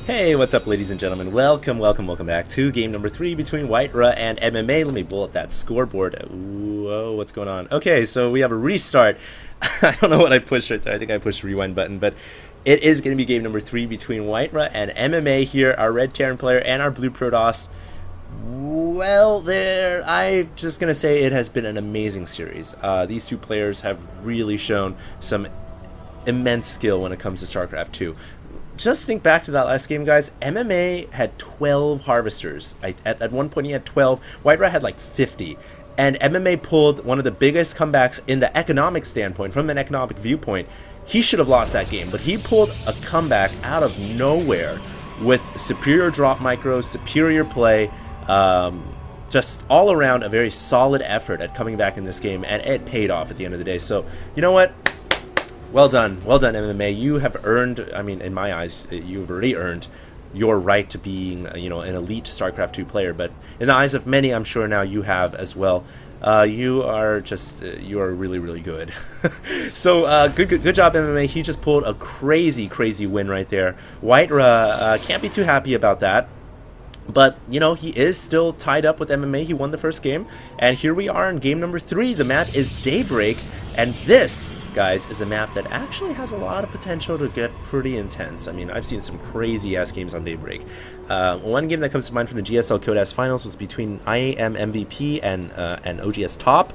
Hey, what's up, ladies and gentlemen? Welcome back to game number 3 between WhiteRa and MMA. Let me pull up that scoreboard. Whoa, what's going on? Okay, so we have a restart. I don't know what I pushed right there. I think I pushed the rewind button, but it is going to be game number 3 between WhiteRa and MMA here. Our red Terran player and our blue Protoss. Well, I'm just going to say it has been an amazing series. These two players have really shown some immense skill when it comes to Starcraft 2. Just think back to that last game, guys. MMA had 12 harvesters. At one point he had 12. WhiteRa had like 50. And MMA pulled one of the biggest comebacks in the economic standpoint, from an economic viewpoint. He should have lost that game, but he pulled a comeback out of nowhere with superior drop micros, superior play, just all around a very solid effort at coming back in this game, and it paid off at the end of the day. So, you know what? Well done, MMA. You have earned, I mean, in my eyes, you've already earned your right to being, an elite StarCraft 2 player. But in the eyes of many, I'm sure now you have as well. You are really, really good. So good job, MMA. He just pulled a crazy win right there. WhiteRa can't be too happy about that. But, he is still tied up with MMA. He won the first game. And here we are in game number 3. The map is Daybreak. And this, guys, is a map that actually has a lot of potential to get pretty intense. I mean, I've seen some crazy-ass games on Daybreak. One game that comes to mind from the GSL Codas Finals was between IAM MVP and OGS Top.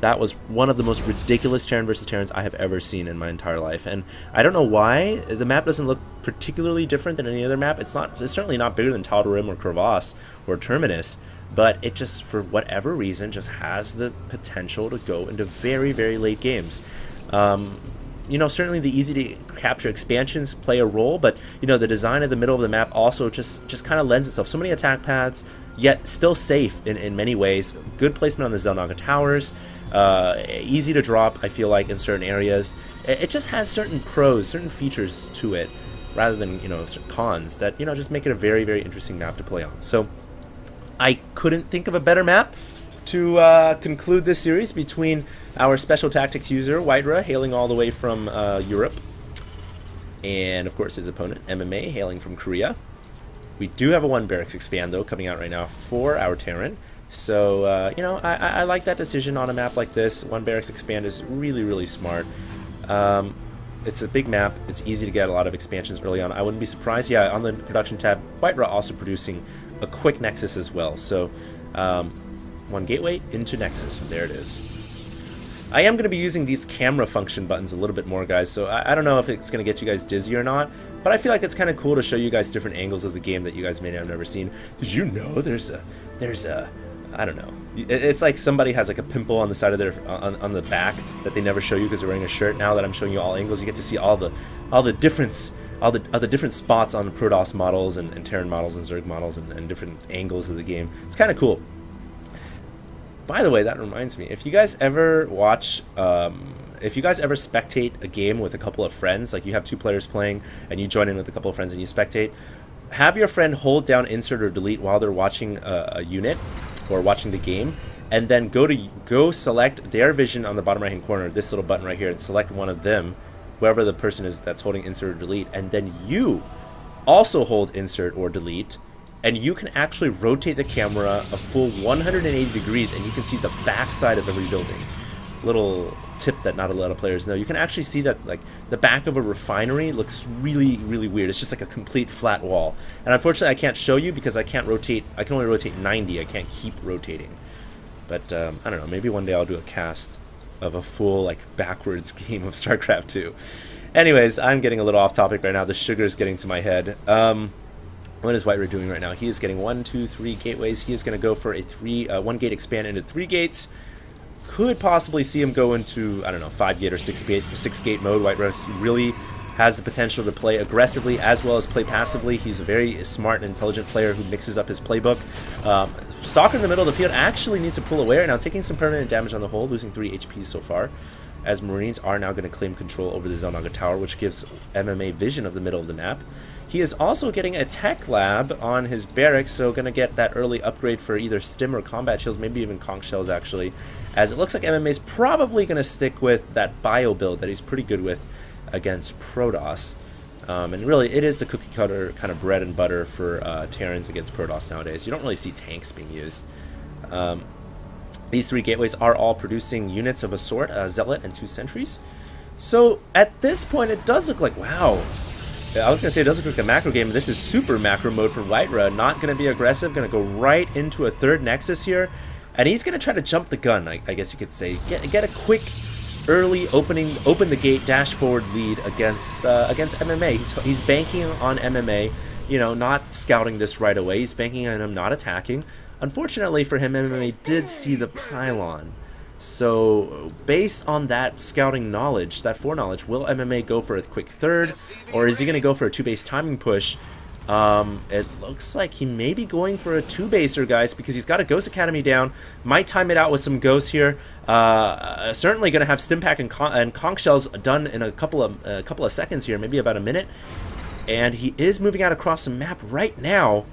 That was one of the most ridiculous Terran versus Terrans I have ever seen in my entire life. And I don't know why the map doesn't look particularly different than any other map. It's certainly not bigger than Tal'Darim or Crevasse or Terminus, but it just, for whatever reason, just has the potential to go into very, very late games. Certainly the easy to capture expansions play a role, but the design of the middle of the map also just kind of lends itself. So many attack paths, yet still safe in many ways. Good placement on the Xel'Naga towers, easy to drop, I feel like, in certain areas. It just has certain pros, certain features to it, rather than certain cons that just make it a very, very interesting map to play on. So I couldn't think of a better map to conclude this series between our special tactics user, WhiteRa, hailing all the way from Europe, and of course his opponent, MMA, hailing from Korea. We do have a 1 barracks expand, though, coming out right now for our Terran. So, I like that decision on a map like this. 1 barracks expand is really, really smart. It's a big map. It's easy to get a lot of expansions early on. I wouldn't be surprised. Yeah, on the production tab, WhiteRa also producing a quick Nexus as well. So, 1 gateway into Nexus, and there it is. I am going to be using these camera function buttons a little bit more, guys, so I don't know if it's going to get you guys dizzy or not, but I feel like it's kind of cool to show you guys different angles of the game that you guys may have never seen. Did you know there's a I don't know. It's like somebody has like a pimple on the side of their on the back that they never show you because they're wearing a shirt. Now that I'm showing you all angles, you get to see all the different spots on the Protoss models and Terran models and Zerg models and different angles of the game. It's kind of cool. By the way, that reminds me, if you guys ever watch, if you guys ever spectate a game with a couple of friends, like you have 2 players playing and you join in with a couple of friends and you spectate, have your friend hold down insert or delete while they're watching a unit or watching the game, and then go select their vision on the bottom right hand corner, this little button right here, and select one of them, whoever the person is that's holding insert or delete, and then you also hold insert or delete, and you can actually rotate the camera a full 180 degrees, and you can see the back side of every building. Little tip that not a lot of players know. You can actually see that, like, the back of a refinery looks really, really weird. It's just like a complete flat wall. And unfortunately, I can't show you because I can't rotate. I can only rotate 90. I can't keep rotating. But, I don't know. Maybe one day I'll do a cast of a full, like, backwards game of StarCraft 2. Anyways, I'm getting a little off topic right now. The sugar is getting to my head. What is WhiteRa doing right now? He is getting 1, 2, 3 gateways. He is going to go for a 1 gate expand into 3 gates. Could possibly see him go into, I don't know, 5 gate or 6 gate mode. WhiteRa really has the potential to play aggressively as well as play passively. He's a very smart and intelligent player who mixes up his playbook. Stalker in the middle of the field actually needs to pull away right now, taking some permanent damage on the whole, losing 3 HP so far, as Marines are now going to claim control over the Xel'Naga tower, which gives MMA vision of the middle of the map. He is also getting a tech lab on his barracks, so going to get that early upgrade for either stim or combat shields, maybe even conch shells actually, as it looks like MMA is probably going to stick with that bio build that he's pretty good with against Protoss. And really, it is the cookie cutter kind of bread and butter for Terrans against Protoss nowadays. You don't really see tanks being used. These 3 gateways are all producing units of a sort, a Zealot and 2 sentries. So at this point, it does look like, wow. I was going to say it does look like a macro game. This is super macro mode for WhiteRa. Not going to be aggressive. Going to go right into a 3rd Nexus here. And he's going to try to jump the gun, I guess you could say. Get a quick, early open the gate, dash forward lead against MMA. He's banking on MMA, you know, not scouting this right away. He's banking on him not attacking. Unfortunately for him, MMA did see the pylon. So based on that scouting knowledge, that foreknowledge, will MMA go for a quick 3rd, or is he going to go for a 2-base timing push? It looks like he may be going for a 2-baser, guys, because he's got a Ghost Academy down. Might time it out with some Ghosts here. Certainly going to have Stimpack and Conch Shells done in a couple of seconds here, maybe about a minute. And he is moving out across the map right now,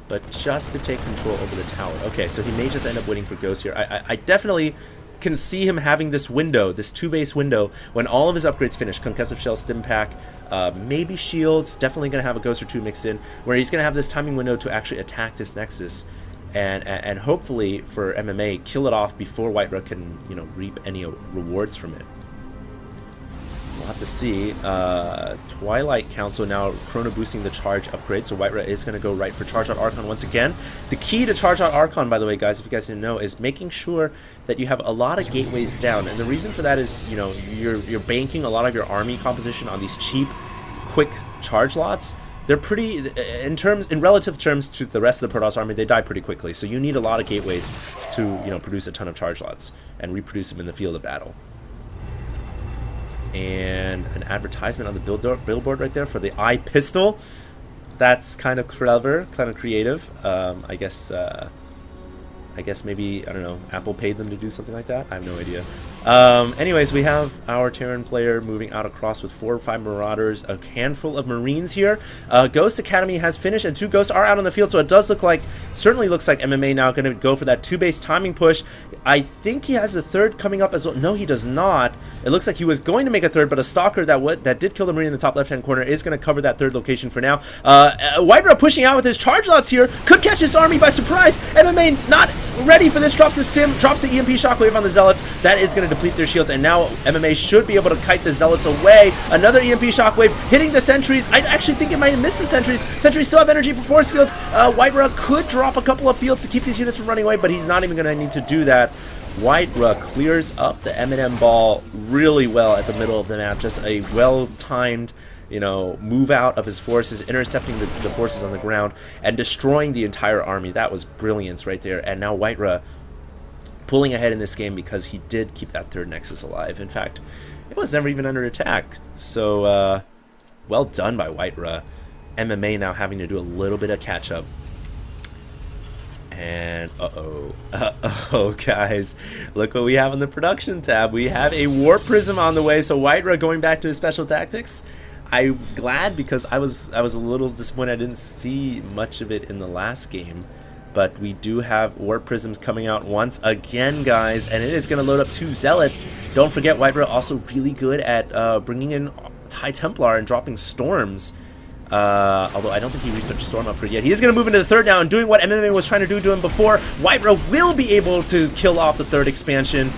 but just to take control over the tower. Okay, so he may just end up waiting for Ghost here. I definitely can see him having this window, this 2-base window, when all of his upgrades finish. Concussive Shell, Stimpack, maybe Shields, definitely going to have a Ghost or 2 mixed in, where he's going to have this timing window to actually attack this Nexus. And hopefully for MMA, kill it off before WhiteRa can, you know, reap any rewards from it. We'll have to see. Twilight Council now chrono boosting the charge upgrade, so WhiteRa is going to go right for Charge Out Archon once again. The key to Charge Out Archon, by the way, guys, if you guys didn't know, is making sure that you have a lot of gateways down. And the reason for that is, you know, you're banking a lot of your army composition on these cheap, quick charge lots. They're pretty, in relative terms to the rest of the Protoss army, they die pretty quickly. So you need a lot of gateways to, you know, produce a ton of charge lots and reproduce them in the field of battle. And an advertisement on the billboard right there for the eye pistol. That's kind of clever, kind of creative. I guess maybe, I don't know, Apple paid them to do something like that. I have no idea. Anyways, we have our Terran player moving out across with 4 or 5 Marauders, a handful of Marines here. Ghost Academy has finished, and 2 Ghosts are out on the field, so it does look like, certainly looks like MMA now going to go for that 2-base timing push. I think he has a 3rd coming up as well. No, he does not. It looks like he was going to make a 3rd, but a Stalker that did kill the Marine in the top left-hand corner is going to cover that 3rd location for now. WhiteRa pushing out with his charge lots here, could catch this army by surprise. MMA not ready for this, drops the stim, drops the EMP shockwave on the Zealots. That is going to deplete their shields, and now MMA should be able to kite the Zealots away. Another EMP shockwave hitting the sentries. I actually think it might have missed the sentries. Sentries still have energy for force fields. WhiteRa could drop a couple of fields to keep these units from running away, but he's not even going to need to do that. WhiteRa clears up the M&M ball really well at the middle of the map. Just a well-timed, you know, move out of his forces, intercepting the forces on the ground and destroying the entire army. That was brilliance right there. And now WhiteRa pulling ahead in this game because he did keep that 3rd Nexus alive. In fact, it was never even under attack. So, well done by WhiteRa. MMA now having to do a little bit of catch-up. And, uh-oh, guys, look what we have on the production tab. We have a Warp Prism on the way, so WhiteRa going back to his special tactics. I'm glad, because I was a little disappointed I didn't see much of it in the last game. But we do have Warp Prisms coming out once again, guys, and it is going to load up 2 Zealots. Don't forget, WhiteRa also really good at bringing in High Templar and dropping Storms. Although I don't think he researched Storm upgrade yet. He is going to move into the 3rd now and doing what MMA was trying to do to him before. WhiteRa will be able to kill off the 3rd expansion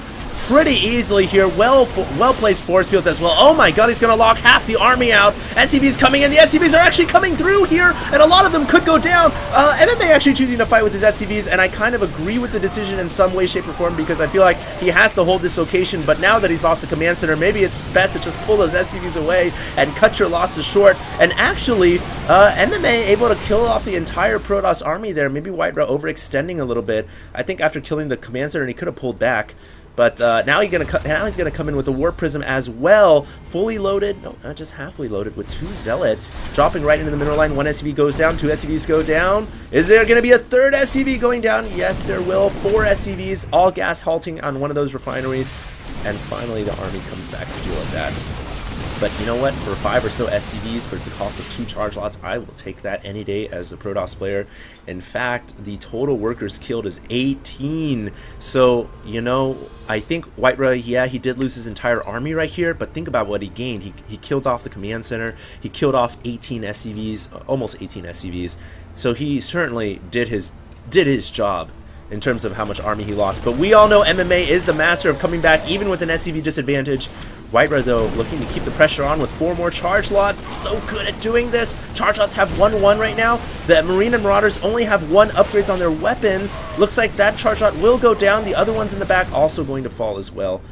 pretty easily here. Well-placed force fields as well. Oh my god, he's going to lock half the army out. SCVs coming in. The SCVs are actually coming through here, and a lot of them could go down. MMA actually choosing to fight with his SCVs, and I kind of agree with the decision in some way, shape, or form, because I feel like he has to hold this location, but now that he's lost the command center, maybe it's best to just pull those SCVs away and cut your losses short. And actually, MMA able to kill off the entire Protoss army there. Maybe WhiteRa overextending a little bit. I think after killing the command center, he could have pulled back. But now he's gonna come in with a Warp Prism as well, fully loaded. No, not just halfway loaded, with 2 Zealots dropping right into the mineral line. 1 SCV goes down, 2 SCVs go down. Is there gonna be a 3rd SCV going down? Yes, there will. 4 SCVs, all gas halting on one of those refineries, and finally the army comes back to deal with that. But you know what? For 5 or so SCVs for the cost of 2 charge lots, I will take that any day as a Protoss player. In fact, the total workers killed is 18. So, you know, I think WhiteRa, yeah, he did lose his entire army right here, but think about what he gained. He killed off the command center. He killed off 18 SCVs, almost 18 SCVs. So he certainly did his job in terms of how much army he lost. But we all know MMA is the master of coming back even with an SCV disadvantage. WhiteRa, though, looking to keep the pressure on with 4 more charge lots. So good at doing this. Charge lots have 1-1 right now. The Marine and Marauders only have 1 upgrades on their weapons. Looks like that charge lot will go down. The other ones in the back also going to fall as well.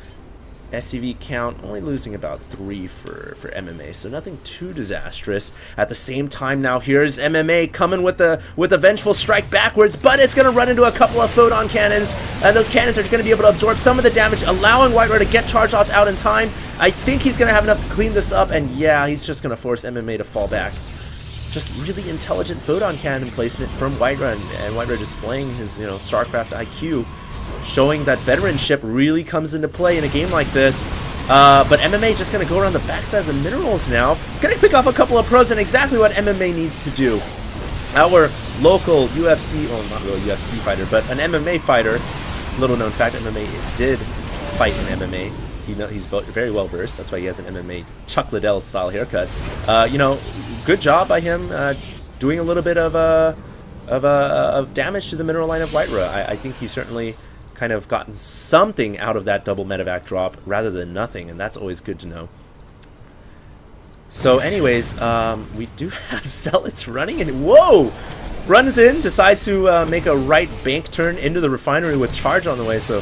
SCV count only losing about 3 for MMA, so nothing too disastrous. At the same time now, here's MMA coming with a vengeful strike backwards, but it's going to run into a couple of photon cannons, and those cannons are going to be able to absorb some of the damage, allowing WhiteRa to get charge lots out in time. I think he's going to have enough to clean this up, and yeah, he's just going to force MMA to fall back. Just really intelligent photon cannon placement from WhiteRa, and WhiteRa displaying his, you know, Starcraft IQ, showing that veteranship really comes into play in a game like this. But MMA just going to go around the backside of the minerals now. Going to pick off a couple of pros and exactly what MMA needs to do. Our local UFC, well, not really UFC fighter, but an MMA fighter, little known fact, MMA did fight in MMA. He's very well versed. That's why he has an MMA Chuck Liddell style haircut. You know, good job by him doing a little bit of damage to the mineral line of WhiteRa. I think he certainly kind of gotten something out of that double medevac drop rather than nothing, and that's always good to know. So anyways, we do have Zealots running, and whoa! Runs in, decides to make a right bank turn into the refinery with charge on the way, so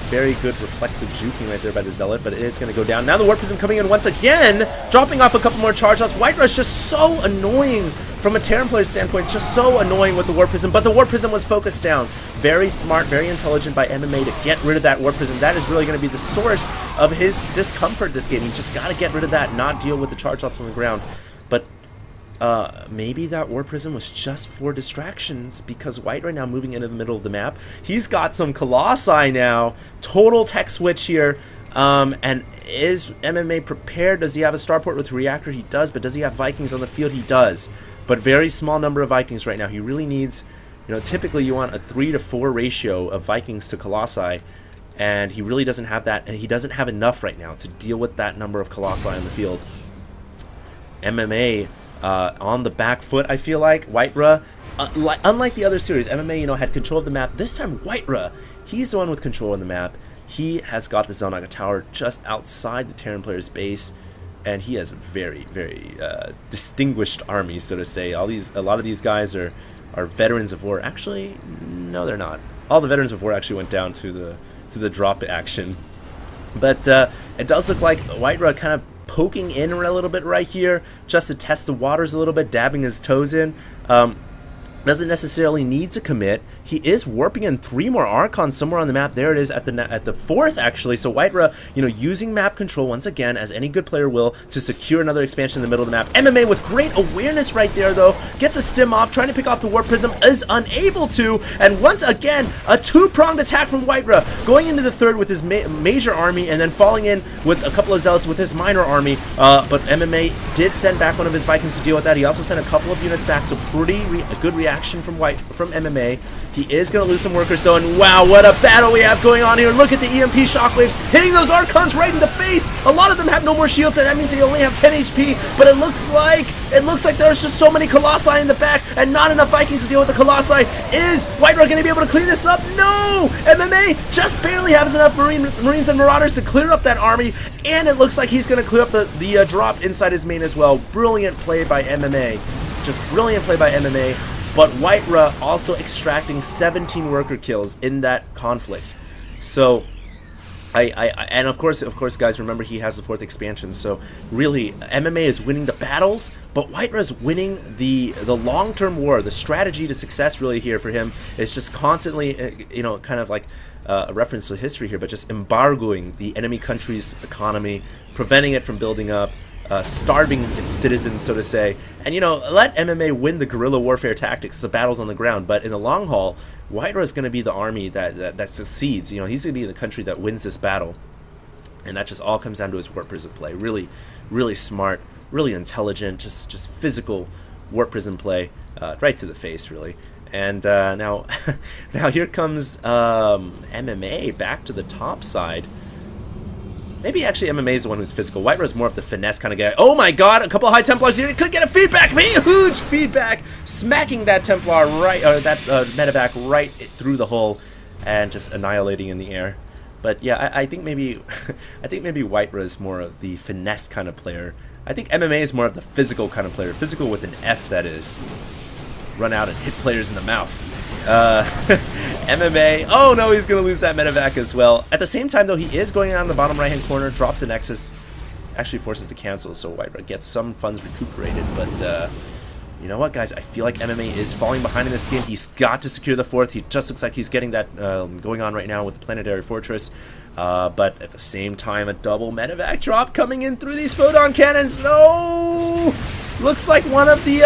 very good reflexive juking right there by the Zealot, but it is going to go down. Now the Warp Prism coming in once again, dropping off a couple more charge lots. WhiteRa is just so annoying from a Terran player standpoint, just so annoying with the Warp Prism, but the Warp Prism was focused down. Very smart, very intelligent by MMA to get rid of that Warp Prism. That is really going to be the source of his discomfort this game. You just got to get rid of that, not deal with the charge lots on the ground. But maybe that Warp Prism was just for distractions, because WhiteRa now moving into the middle of the map. He's got some Colossi now. Total tech switch here. And is MMA prepared? Does he have a starport with reactor? He does. But does he have Vikings on the field? He does. But very small number of Vikings right now. He really needs, you know, typically you want a 3 to 4 ratio of Vikings to Colossi, and he really doesn't have that, and he doesn't have enough right now to deal with that number of Colossi on the field. MMA on the back foot, I feel like. WhiteRa, unlike the other series, MMA, you know, had control of the map. This time, WhiteRa, he's the one with control of the map. He has got the Zelnaga Tower just outside the Terran player's base, and he has a very, very distinguished army, so to say. A lot of these guys are veterans of war. Actually, no, they're not. All the veterans of war actually went down to the drop action. But it does look like WhiteRa kind of poking in a little bit right here, just to test the waters a little bit, dabbing his toes in. Doesn't necessarily need to commit. He is warping in 3 more Archons somewhere on the map. There it is at the 4th, actually. So WhiteRa, you know, using map control once again, as any good player will, to secure another expansion in the middle of the map. MMA with great awareness right there, though. Gets a stim off, trying to pick off the Warp Prism, is unable to. And once again, a 2-pronged attack from WhiteRa, going into the 3rd with his major army, and then falling in with a couple of Zealots with his minor army. But MMA did send back one of his Vikings to deal with that. He also sent a couple of units back, so pretty good reaction from MMA. He is going to lose some workers, though, and wow, what a battle we have going on here. Look at the EMP shockwaves hitting those Archons right in the face. A lot of them have no more shields, and that means they only have 10 HP, but it looks like there's just so many Colossi in the back and not enough Vikings to deal with the Colossi. Is WhiteRa going to be able to clean this up? No! MMA just barely has enough Marines and Marauders to clear up that army, and it looks like he's going to clear up the drop inside his main as well. Brilliant play by MMA. Just brilliant play by MMA. But WhiteRa also extracting 17 worker kills in that conflict. So, and of course, guys, remember he has the 4th expansion. So really, MMA is winning the battles, but WhiteRa is winning the long-term war. The strategy to success really here for him is just constantly, you know, kind of like a reference to history here, but just embargoing the enemy country's economy, preventing it from building up. Starving its citizens, so to say, and, you know, let MMA win the guerrilla warfare tactics, the battles on the ground. But in the long haul, WhiteRa is going to be the army that succeeds. You know, he's going to be the country that wins this battle. And that just all comes down to his warp prism play. Really, really smart, really intelligent, just physical warp prism play, right to the face, really. And now, now here comes MMA back to the top side. Maybe actually MMA is the one who's physical. WhiteRa is more of the finesse kind of guy. Oh my god, a couple of High Templars here. It could get a feedback. Huge feedback. Smacking that Templar right, or that medevac right through the hull and just annihilating in the air. But yeah, I think maybe I think maybe WhiteRa is more of the finesse kind of player. I think MMA is more of the physical kind of player. Physical with an F, that is. Run out and hit players in the mouth. MMA. Oh no, he's going to lose that medevac as well. At the same time, though, he is going out in the bottom right-hand corner, drops a Nexus, actually forces the cancel, so WhiteRa gets some funds recuperated. But you know what, guys? I feel like MMA is falling behind in this game. He's got to secure the 4th. He just looks like he's getting that going on right now with the Planetary Fortress. But at the same time, a double medevac drop coming in through these photon cannons. No! Looks like one of the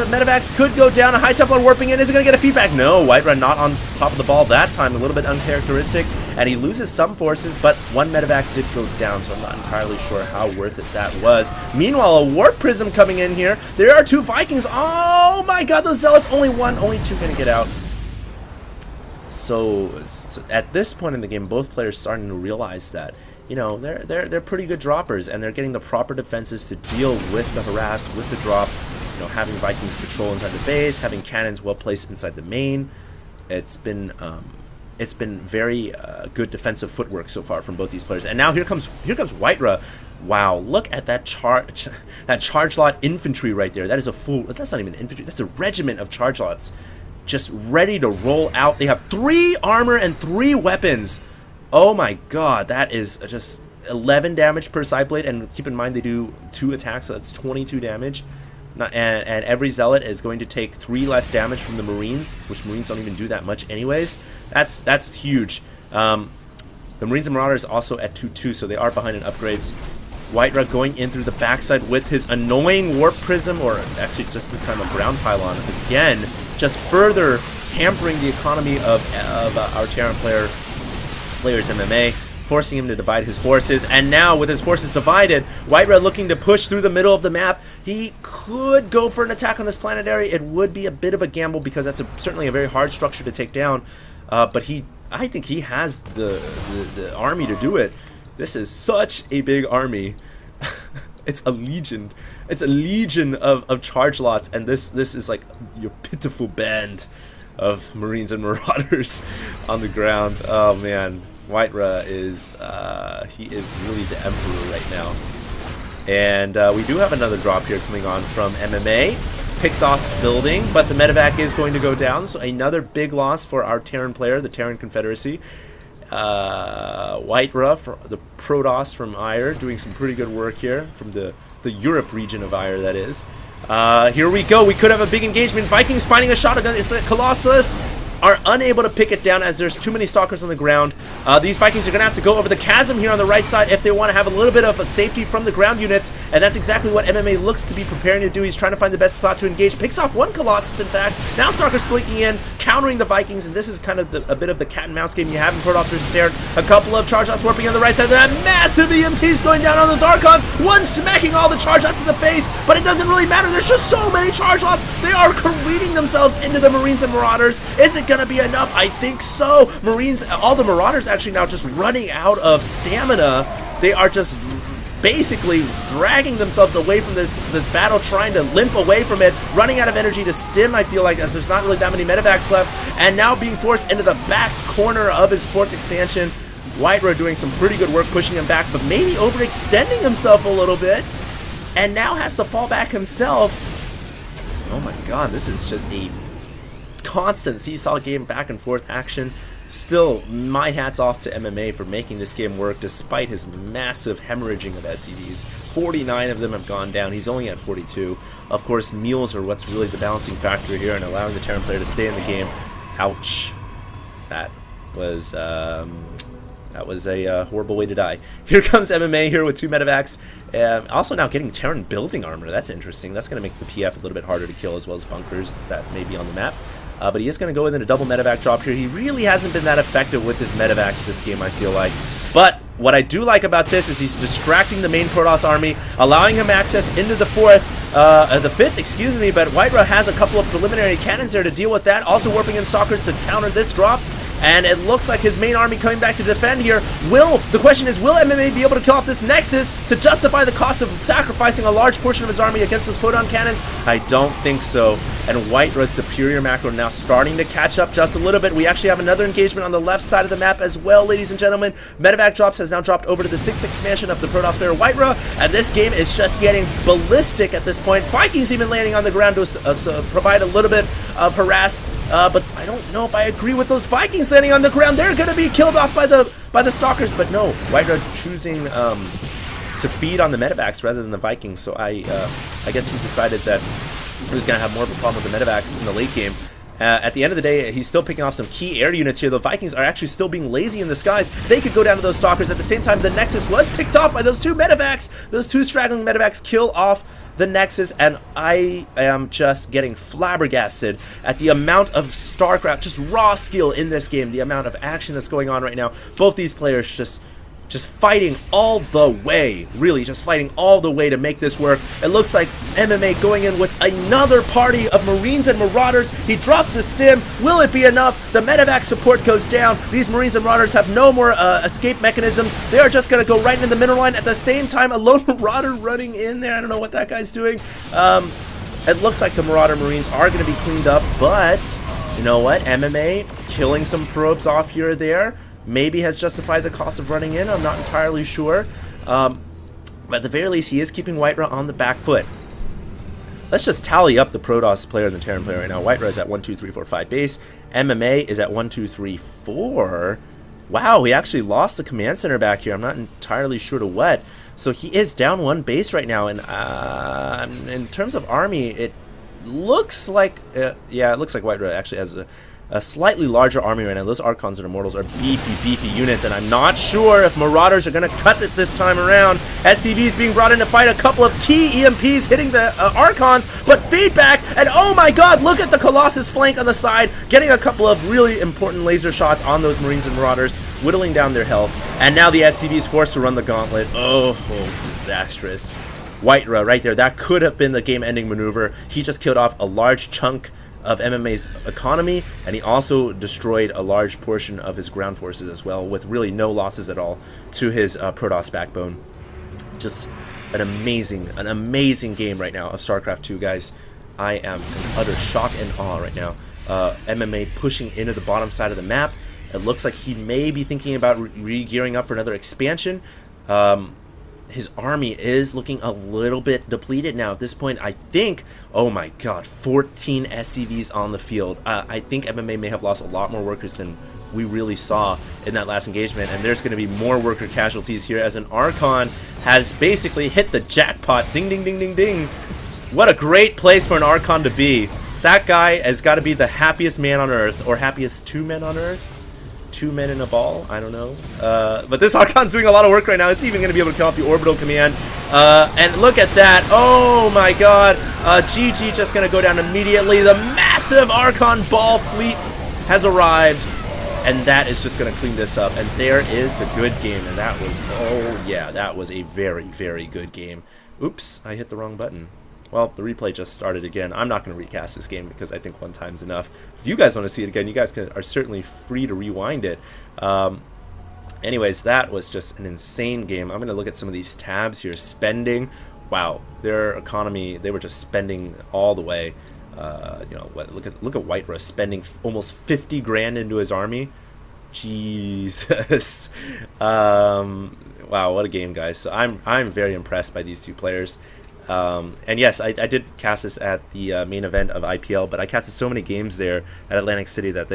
medevacs could go down. A High Templar warping in. Is it going to get a feedback? No, WhiteRa not on top of the ball that time. A little bit uncharacteristic. And he loses some forces, but one medevac did go down, so I'm not entirely sure how worth it that was. Meanwhile, a Warp Prism coming in here. There are 2 Vikings. Oh my god, those Zealots. Only 2 going to get out. So at this point in the game, both players starting to realize that, you know, they're pretty good droppers, and they're getting the proper defenses to deal with the harass, with the drop. You know, having Vikings patrol inside the base, having cannons well placed inside the main. It's been very good defensive footwork so far from both these players. And now here comes WhiteRa. Wow, look at that charge lot infantry right there. That is a full. That's not even infantry. That's a regiment of charge lots, just ready to roll out. They have 3 armor and 3 weapons. Oh my god, that is just 11 damage per side blade, and keep in mind they do 2 attacks, so that's 22 damage. And every Zealot is going to take 3 less damage from the Marines, which Marines don't even do that much anyways. That's huge. The Marines and Marauders also at 2-2, so they are behind in upgrades. WhiteRa going in through the backside with his annoying Warp Prism, or actually just this time a Ground Pylon again, just further hampering the economy of our Terran player Slayer's MMA, forcing him to divide his forces. And now with his forces divided, WhiteRa looking to push through the middle of the map. He could go for an attack on this planetary. It would be a bit of a gamble because that's certainly a very hard structure to take down. But I think he has the army to do it. This is such a big army. It's a legion. It's a legion of charge lots, and this is like your pitiful band of Marines and Marauders on the ground. Oh man, WhiteRa is he is really the emperor right now. And we do have another drop here coming on from MMA. Picks off building, but the medevac is going to go down, so another big loss for our Terran player, the Terran Confederacy. WhiteRa, the Protoss from Ire, doing some pretty good work here from the Europe region of Ire, that is. Here we go. We could have a big engagement. Vikings finding a shotgun. It's a Colossus. Are unable to pick it down as there's too many stalkers on the ground. These Vikings are going to have to go over the chasm here on the right side if they want to have a little bit of a safety from the ground units, and that's exactly what MMA looks to be preparing to do. He's trying to find the best spot to engage. Picks off 1 Colossus, in fact. Now Stalker's blinking in, countering the Vikings, and this is kind of a bit of the cat and mouse game you have in Protoss versus Terran. A couple of charge lots warping on the right side. That massive EMPs going down on those Archons. One smacking all the charge lots in the face, but it doesn't really matter. There's just so many charge lots. They are careening themselves into the Marines and Marauders. Is it going to be enough? I think so. Marines, all the Marauders actually now just running out of stamina. They are just basically dragging themselves away from this battle, trying to limp away from it, running out of energy to stim, I feel like, as there's not really that many medevacs left, and now being forced into the back corner of his 4th expansion. WhiteRa doing some pretty good work pushing him back, but maybe overextending himself a little bit, and now has to fall back himself. Oh my god, this is just a constant seesaw game, back and forth action. Still, my hat's off to MMA for making this game work despite his massive hemorrhaging of SCVs. 49 of them have gone down. He's only at 42. Of course, meals are what's really the balancing factor here and allowing the Terran player to stay in the game. Ouch. That was a horrible way to die. Here comes MMA here with 2 medevacs. Also now getting Terran building armor. That's interesting. That's going to make the PF a little bit harder to kill, as well as bunkers that may be on the map. But he is going to go in a double medevac drop here. He really hasn't been that effective with his medevacs this game, I feel like. But what I do like about this is he's distracting the main Protoss army, allowing him access into the fifth, excuse me, but WhiteRa has a couple of preliminary cannons there to deal with that, also warping in Stalkers to counter this drop. And it looks like his main army coming back to defend here. The question is, will MMA be able to kill off this Nexus to justify the cost of sacrificing a large portion of his army against those photon cannons? I don't think so. And WhiteRa's superior macro now starting to catch up just a little bit. We actually have another engagement on the left side of the map as well, ladies and gentlemen. Medevac drops has now dropped over to the 6th expansion of the Protoss player WhiteRa, and this game is just getting ballistic at this point. Vikings even landing on the ground to provide a little bit of harass, but I don't know if I agree with those Vikings landing on the ground. They're going to be killed off by the Stalkers, but no, WhiteRa choosing to feed on the medevacs rather than the Vikings. So I guess he decided that he was going to have more of a problem with the medevacs in the late game. At the end of the day, he's still picking off some key air units here. The Vikings are actually still being lazy in the skies. They could go down to those Stalkers. At the same time, the Nexus was picked off by those two medevacs. Those two straggling medevacs kill off the Nexus, and I am just getting flabbergasted at the amount of Starcraft, just raw skill in this game, the amount of action that's going on right now. Both these players just fighting all the way, really just fighting all the way to make this work. It looks like MMA going in with another party of Marines and Marauders. He drops the stim. Will it be enough? The medevac support goes down. These Marines and Marauders have no more escape mechanisms. They are just going to go right into the middle line. At the same time, a lone Marauder running in there. I don't know what that guy's doing. It looks like the Marauder Marines are going to be cleaned up, but you know what? MMA killing some probes off here or there maybe has justified the cost of running in. I'm not entirely sure. But at the very least, he is keeping WhiteRa on the back foot. Let's just tally up the Protoss player and the Terran player right now. WhiteRa is at 1, 2, 3, 4, 5 base. MMA is at 1, 2, 3, 4. Wow, he actually lost the command center back here. I'm not entirely sure to what. So he is down 1 base right now. And in terms of army, it looks like, yeah, it looks like WhiteRa actually has a slightly larger army right now. Those Archons and Immortals are beefy units, and I'm not sure if Marauders are going to cut it this time around. SCVs being brought in to fight a couple of key EMPs hitting the Archons, but feedback, and oh my god, look at the Colossus flank on the side, getting a couple of really important laser shots on those Marines and Marauders, whittling down their health, and now the SCV is forced to run the gauntlet. Oh, disastrous. WhiteRa right there, that could have been the game-ending maneuver. He just killed off a large chunk of MMA's economy, and he also destroyed a large portion of his ground forces as well, with really no losses at all to his Protoss backbone. Just an amazing game right now of StarCraft 2, guys. I am in utter shock and awe right now. MMA pushing into the bottom side of the map. It looks like he may be thinking about re-gearing up for another expansion. His army is looking a little bit depleted now. At this point, I think, oh my god, 14 SCVs on the field. I think MMA may have lost a lot more workers than we really saw in that last engagement, and there's going to be more worker casualties here as an Archon has basically hit the jackpot. Ding, ding, ding, ding, ding. What a great place for an Archon to be. That guy has got to be the happiest man on Earth, or happiest 2 men on Earth. 2 men in a ball, I don't know. But this Archon's doing a lot of work right now. It's even going to be able to kill off the orbital command. And look at that. Oh my god. GG just going to go down immediately. The massive Archon ball fleet has arrived. And that is just going to clean this up. And there is the good game. And that was, oh yeah, that was a very good game. Oops, I hit the wrong button. Well, the replay just started again. I'm not going to recast this game because I think one time's enough. If you guys want to see it again, you guys are certainly free to rewind it. Anyways, that was just an insane game. I'm going to look at some of these tabs here. Spending. Wow, their economy, they were just spending all the way. You know, look at WhiteRa spending almost 50 grand into his army. Jesus. Wow, what a game, guys. So I'm very impressed by these two players. And yes, I did cast this at the main event of IPL, but I casted so many games there at Atlantic City that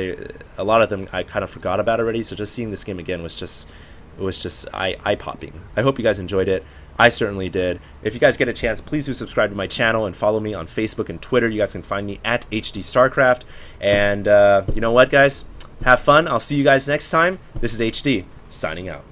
a lot of them I kind of forgot about already. So just seeing this game again was just eye-popping. I hope you guys enjoyed it. I certainly did. If you guys get a chance, please do subscribe to my channel and follow me on Facebook and Twitter. You guys can find me at HD Starcraft. And you know what, guys? Have fun. I'll see you guys next time. This is HD, signing out.